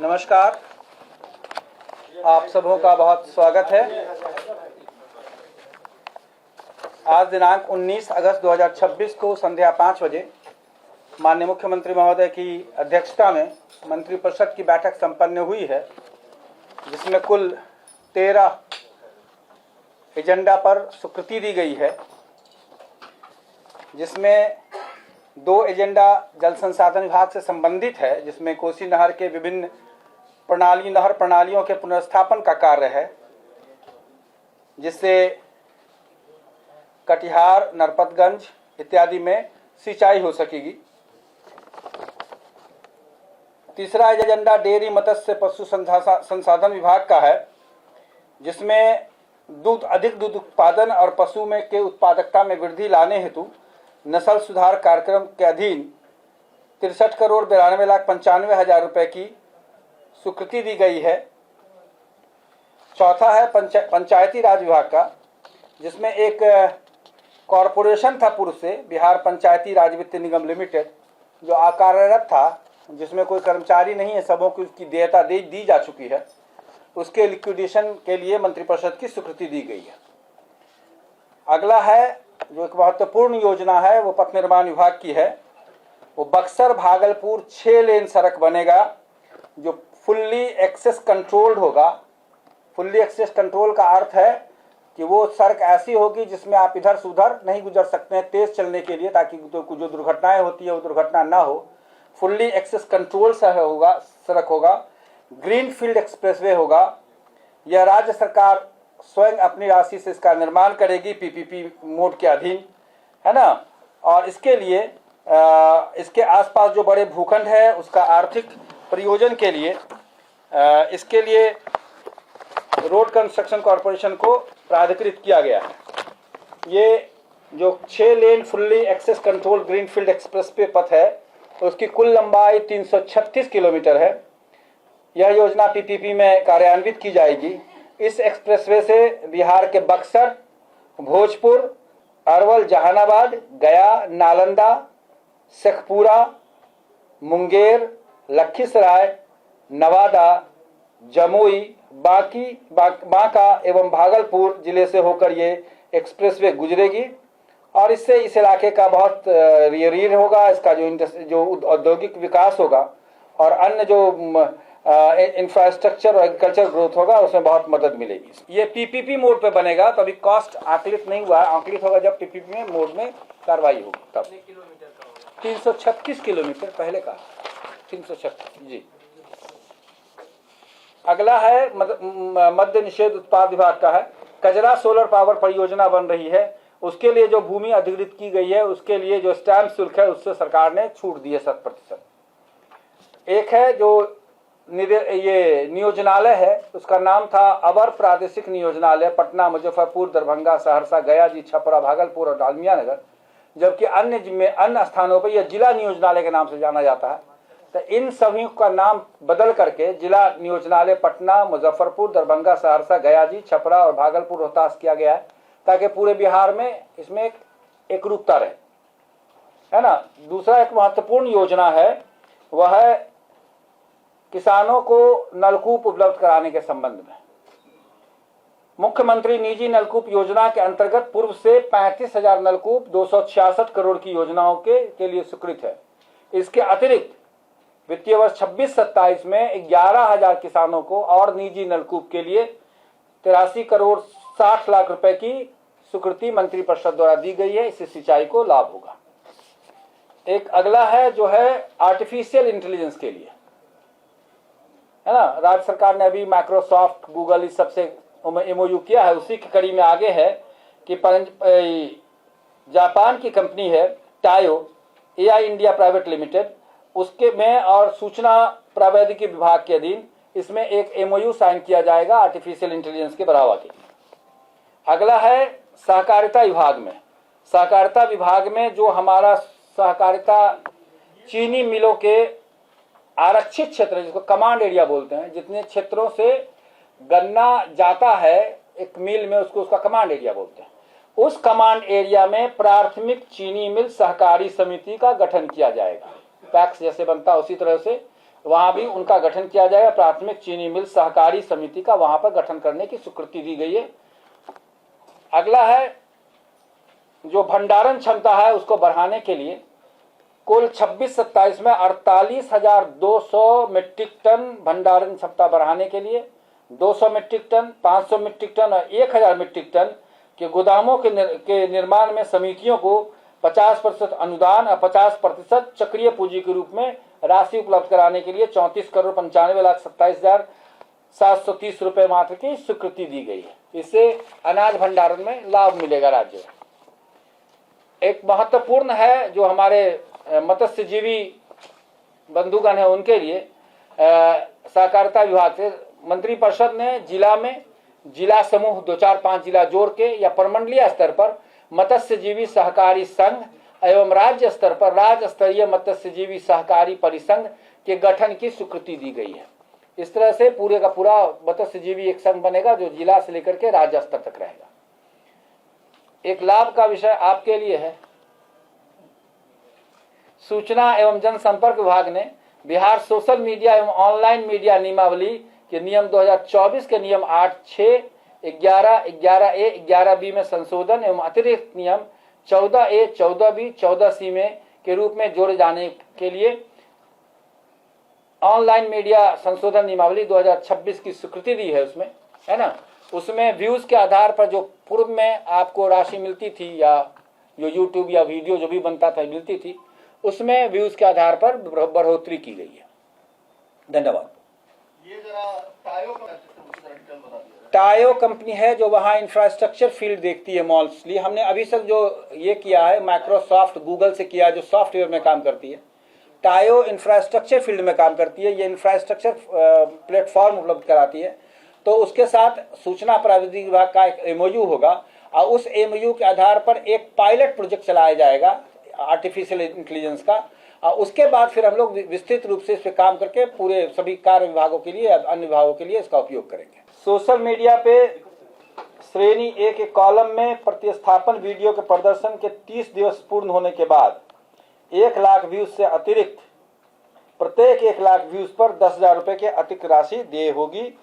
नमस्कार, आप सबों का बहुत स्वागत है। आज दिनांक 19 अगस्त 2026 को संध्या 5 बजे माननीय मुख्यमंत्री महोदय की अध्यक्षता में मंत्रिपरिषद की बैठक संपन्न हुई है, जिसमें कुल 13 एजेंडा पर स्वीकृति दी गई है, जिसमें 2 एजेंडा जल संसाधन विभाग से संबंधित है, जिसमें कोसी नहर के विभिन्न नहर प्रणालियों के पुनर्स्थापन का कार्य है, जिससे कटिहार, नरपतगंज इत्यादि में सिंचाई हो सकेगी। तीसरा एजेंडा डेयरी, मत्स्य, पशु संसाधन विभाग का है, जिसमें अधिक दूध उत्पादन और पशु में के उत्पादकता में वृद्धि लाने हेतु नस्ल सुधार कार्यक्रम के अधीन 63,92,95,000 रुपए की स्वीकृति दी गई है। चौथा है पंचायती राज विभाग का, जिसमें एक कॉरपोरेशन था पूर्व से, बिहार पंचायती राज वित्त निगम लिमिटेड, जो अकार्यरत था, जिसमें कोई कर्मचारी नहीं है, सबों की उसकी देयता दी जा चुकी है। उसके लिक्विडेशन के लिए मंत्रिपरिषद की स्वीकृति दी गई है। अगला है जो एक महत्वपूर्ण योजना है, वो पथ निर्माण विभाग की है। वो बक्सर भागलपुर 6 लेन सड़क बनेगा, जो फुल्ली एक्सेस कंट्रोल्ड होगा। फुल्ली एक्सेस कंट्रोल का अर्थ है कि वो सड़क ऐसी होगी जिसमें आप इधर से उधर नहीं गुजर सकते हैं तेज चलने के लिए, ताकि जो दुर्घटनाएं होती है वो दुर्घटना ना हो। फुल्ली एक्सेस कंट्रोल सड़क होगा। ग्रीन फील्ड एक्सप्रेसवे होगा। यह राज्य सरकार स्वयं अपनी राशि से इसका निर्माण करेगी, पीपीपी मोड के अधीन, है ना। और इसके लिए इसके आसपास जो बड़े भूखंड है उसका आर्थिक प्रयोजन के लिए इसके लिए रोड कंस्ट्रक्शन कॉरपोरेशन को प्राधिकृत किया गया है। ये जो 6 lane fully access control greenfield expressway पथ है, उसकी कुल लंबाई 336 किलोमीटर है। यह योजना पीपीपी में कार्यान्वित की जाएगी। इस एक्सप्रेसवे से बिहार के बक्सर, भोजपुर, अरवल, जहानाबाद, गया, नालंदा, शेखपुरा, मुंगेर, लखीसराय, नवादा, जमुई, बांका एवं भागलपुर जिले से होकर ये एक्सप्रेसवे गुजरेगी। और इससे इस इलाके का बहुत रीढ़ होगा। इसका जो औद्योगिक विकास होगा और अन्य जो इंफ्रास्ट्रक्चर और एग्रीकल्चर ग्रोथ होगा, उसमें बहुत मदद मिलेगी। ये पीपीपी मोड पे बनेगा, तो अभी कॉस्ट आकलित नहीं हुआ है। आकलित होगा जब पीपीपी में मोड में कार्रवाई होगी तब। 336 किलोमीटर पहले का 336 जी। अगला है मद्य निषेध उत्पाद विभाग का है। कजरा सोलर पावर परियोजना बन रही है, उसके लिए जो भूमि अधिग्रहित की गई है, उसके लिए जो स्टैंप शुल्क है उससे सरकार ने छूट दी है 100%। एक है जो ये नियोजनालय है, उसका नाम था अवर प्रादेशिक नियोजनालय, पटना, मुजफ्फरपुर, दरभंगा, सहरसा, गया जी, छपरा, भागलपुर और डालमिया नगर। जबकि अन्य स्थानों पर यह जिला नियोजनालय के नाम से जाना जाता है। तो इन सभी का नाम बदल करके जिला नियोजनालय पटना, मुजफ्फरपुर, दरभंगा, सहरसा, गया जी, छपरा और भागलपुर, रोहतास किया गया है, ताकि पूरे बिहार में इसमें एक रूपता रहे, है ना। दूसरा एक महत्वपूर्ण योजना है, वह है किसानों को नलकूप उपलब्ध कराने के संबंध में। मुख्यमंत्री निजी नलकूप योजना के अंतर्गत पूर्व से 35,000 नलकूप 266 करोड़ की योजनाओं के लिए स्वीकृत है। इसके अतिरिक्त वित्तीय वर्ष 26-27 में 11,000 किसानों को और निजी नलकूप के लिए 83 करोड़ 60 लाख रुपए की स्वीकृति मंत्रिपरिषद द्वारा दी गई है। इससे सिंचाई को लाभ होगा। एक अगला है जो है आर्टिफिशियल इंटेलिजेंस के लिए, है ना। राज्य सरकार ने अभी माइक्रोसॉफ्ट, गूगल इस सबसे एमओयू किया है। उसी की कड़ी में आगे है कि जापान की कंपनी है टायो एआई इंडिया प्राइवेट लिमिटेड, उसके में और सूचना प्रौद्योगिकी विभाग के अधीन इसमें एक एमओयू साइन किया जाएगा आर्टिफिशियल इंटेलिजेंस के बढ़ावा के लिए। अगला है सहकारिता विभाग में। सहकारिता विभाग में जो हमारा सहकारिता चीनी मिलों के आरक्षित क्षेत्र, जिसको कमांड एरिया बोलते हैं, जितने क्षेत्रों से गन्ना जाता है एक मिल में, उसका कमांड एरिया बोलते हैं। उस कमांड एरिया में प्राथमिक चीनी मिल सहकारी समिति का गठन किया जाएगा। पैक्स जैसे बनता है उसी तरह से वहां भी उनका गठन किया जाएगा। प्राथमिक चीनी मिल सहकारी समिति का वहां पर गठन करने की स्वीकृति दी गई है। अगला है जो भंडारण क्षमता है उसको बढ़ाने के लिए कुल 26-27 में 48,200 मीट्रिक टन भंडारण क्षमता बढ़ाने के लिए 200 मीट्रिक टन, 500 मीट्रिक टन और 1,000 मीट्रिक टन के गोदामों के निर्माण में समितियों को 50% अनुदान और 50% चक्रीय पूंजी के रूप में राशि उपलब्ध कराने के लिए 34,95,27,730 रुपए मात्र की स्वीकृति दी गई है। इससे अनाज भंडारण में लाभ मिलेगा राज्य को। एक महत्वपूर्ण है जो हमारे मत्स्यजीवी बंधुगण है उनके लिए सहकारिता विभाग से मंत्रिपरिषद ने जिला में जिला समूह 2-4-5 जिला जोड़ के या प्रमंडलीय स्तर पर मत्स्यजीवी सहकारी संघ एवं राज्य स्तर पर राज्य स्तरीय मत्स्यजीवी सहकारी परिसंघ के गठन की स्वीकृति दी गई है। इस तरह से पूरे का पूरा मत्स्यजीवी एक संघ बनेगा जो जिला से लेकर के राज्य स्तर तक रहेगा। एक लाभ का विषय आपके लिए है। सूचना एवं जनसंपर्क विभाग ने बिहार सोशल मीडिया एवं ऑनलाइन मीडिया नियमावली के नियम 2024 के नियम 8, 6, 11, 11A, 11B में संशोधन एवं अतिरिक्त नियम 14A, 14B, 14C में के रूप में जोड़े जाने के लिए ऑनलाइन मीडिया संशोधन नियमावली 2026 की स्वीकृति दी है। उसमें है ना, उसमें व्यूज के आधार पर जो पूर्व में आपको राशि मिलती थी या जो यूट्यूब या वीडियो जो भी बनता था मिलती थी, उसमें व्यूज के आधार पर बढ़ोतरी की गई है। धन्यवाद। ये जरा टायो कंपनी है जो वहाँ इंफ्रास्ट्रक्चर फील्ड देखती है मोस्टली। हमने अभी तक जो ये किया है माइक्रोसॉफ्ट गूगल से किया जो सॉफ्टवेयर में काम करती है। टायो इंफ्रास्ट्रक्चर फील्ड में काम करती है। ये इंफ्रास्ट्रक्चर प्लेटफॉर्म उपलब्ध कराती है। तो उसके साथ सूचना प्रौद्योगिकी विभाग का एक एमओयू होगा और उस एमओयू के आधार पर एक पायलट प्रोजेक्ट चलाया जाएगा आर्टिफिशियल इंटेलिजेंस का। और उसके बाद फिर हम लोग विस्तृत रूप से इस पर काम करके पूरे सभी कार्य विभागों के लिए अन्य विभागों के लिए इसका उपयोग करेंगे। सोशल मीडिया पे श्रेणी ए के कॉलम में प्रतिस्थापन वीडियो के प्रदर्शन के 30 दिवस पूर्ण होने के बाद 1 लाख व्यूज से अतिरिक्त प्रत्येक 1 लाख व्यूज पर 10,000 रुपए की अतिरिक्त राशि देय होगी।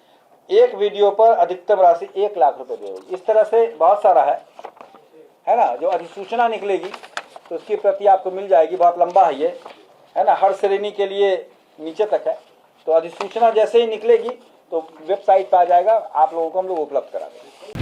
एक वीडियो पर अधिकतम राशि 1 लाख रुपए देय होगी। इस तरह से बहुत सारा है ना, जो अधिसूचना निकलेगी तो उसकी प्रति आपको मिल जाएगी। बहुत लंबा है ये, है ना, हर श्रेणी के लिए नीचे तक है। तो अधिसूचना जैसे ही निकलेगी तो वेबसाइट पर आ जाएगा, आप लोगों को हम लोग उपलब्ध करा देंगे।